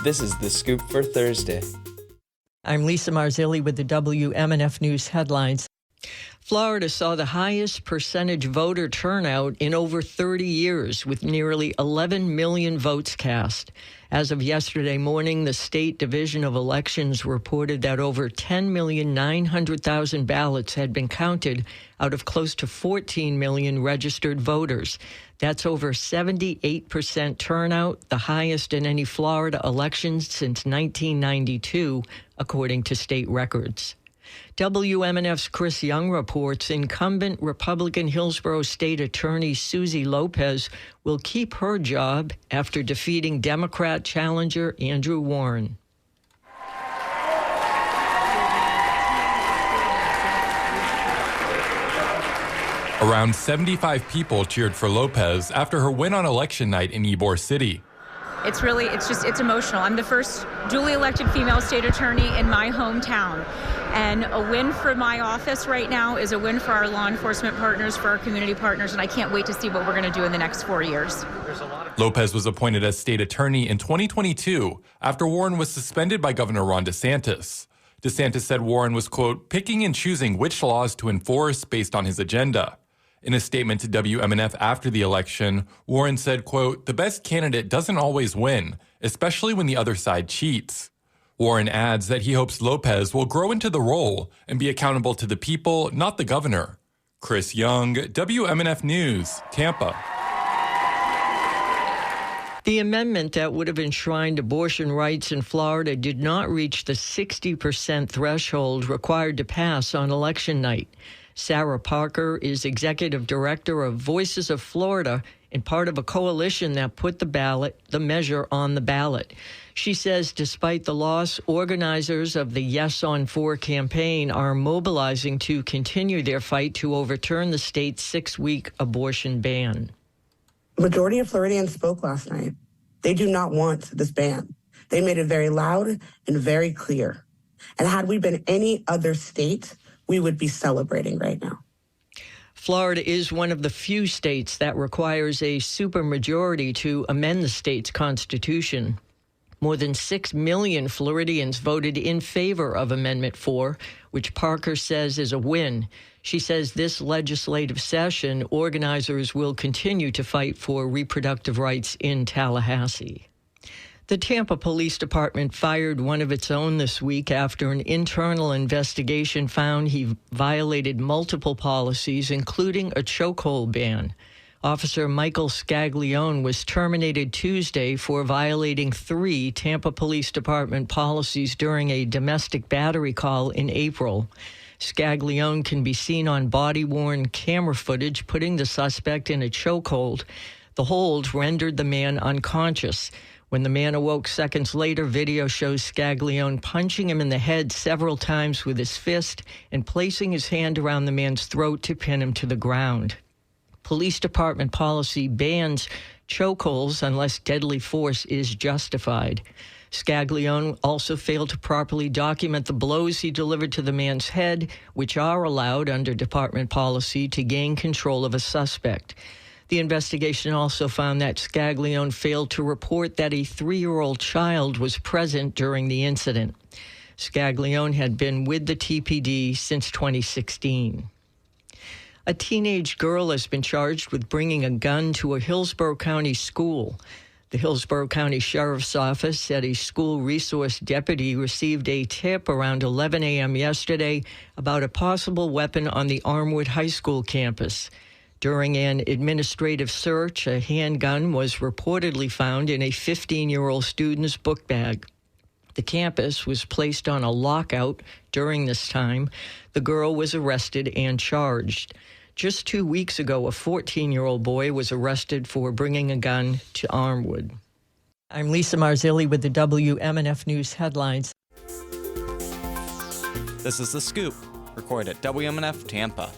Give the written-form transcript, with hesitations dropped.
This is The Scoop for Thursday. I'm Lisa Marzilli with the WMNF News headlines. Florida saw the highest percentage voter turnout in over 30 years, with nearly 11 million votes cast. As of yesterday morning, the State Division of Elections reported that over 10,900,000 ballots had been counted out of close to 14 million registered voters. That's over 78% turnout, the highest in any Florida election since 1992, according to state records. WMNF's Chris Young reports incumbent Republican Hillsborough State Attorney Susie Lopez will keep her job after defeating Democrat challenger Andrew Warren. Around 75 people cheered for Lopez after her win on election night in Ybor City. It's emotional. I'm the first duly elected female state attorney in my hometown. And a win for my office right now is a win for our law enforcement partners, for our community partners, and I can't wait to see what we're going to do in the next 4 years. Lopez was appointed as state attorney in 2022 after Warren was suspended by Governor Ron DeSantis. DeSantis said Warren was, quote, picking and choosing which laws to enforce based on his agenda. In a statement to WMNF after the election, Warren said, quote, the best candidate doesn't always win, especially when the other side cheats. Warren adds that he hopes Lopez will grow into the role and be accountable to the people, not the governor. Chris Young, WMNF News, Tampa. The amendment that would have enshrined abortion rights in Florida did not reach the 60% threshold required to pass on election night. Sarah Parker is executive director of Voices of Florida and part of a coalition that put the measure on the ballot. She says despite the loss, organizers of the Yes on 4 campaign are mobilizing to continue their fight to overturn the state's 6-week abortion ban. The majority of Floridians spoke last night. They do not want this ban. They made it very loud and very clear. And had we been any other state, we would be celebrating right now. Florida is one of the few states that requires a supermajority to amend the state's constitution. More than 6 million Floridians voted in favor of Amendment 4, which Parker says is a win. She says this legislative session, organizers will continue to fight for reproductive rights in Tallahassee. The Tampa Police Department fired one of its own this week after an internal investigation found he violated multiple policies, including a chokehold ban. Officer Michael Scaglione was terminated Tuesday for violating 3 Tampa Police Department policies during a domestic battery call in April. Scaglione can be seen on body-worn camera footage putting the suspect in a chokehold. The hold rendered the man unconscious. When the man awoke seconds later, video shows Scaglione punching him in the head several times with his fist and placing his hand around the man's throat to pin him to the ground. Police department policy bans chokeholds unless deadly force is justified. Scaglione also failed to properly document the blows he delivered to the man's head, which are allowed under department policy to gain control of a suspect. The investigation also found that Scaglione failed to report that a 3-year-old child was present during the incident. Scaglione had been with the TPD since 2016. A teenage girl has been charged with bringing a gun to a Hillsborough County school. The Hillsborough County Sheriff's Office said a school resource deputy received a tip around 11 a.m. yesterday about a possible weapon on the Armwood High School campus. During an administrative search, a handgun was reportedly found in a 15-year-old student's book bag. The campus was placed on a lockout during this time. The girl was arrested and charged. Just 2 weeks ago, a 14-year-old boy was arrested for bringing a gun to Armwood. I'm Lisa Marzilli with the WMNF News headlines. This is The Scoop, recorded at WMNF Tampa.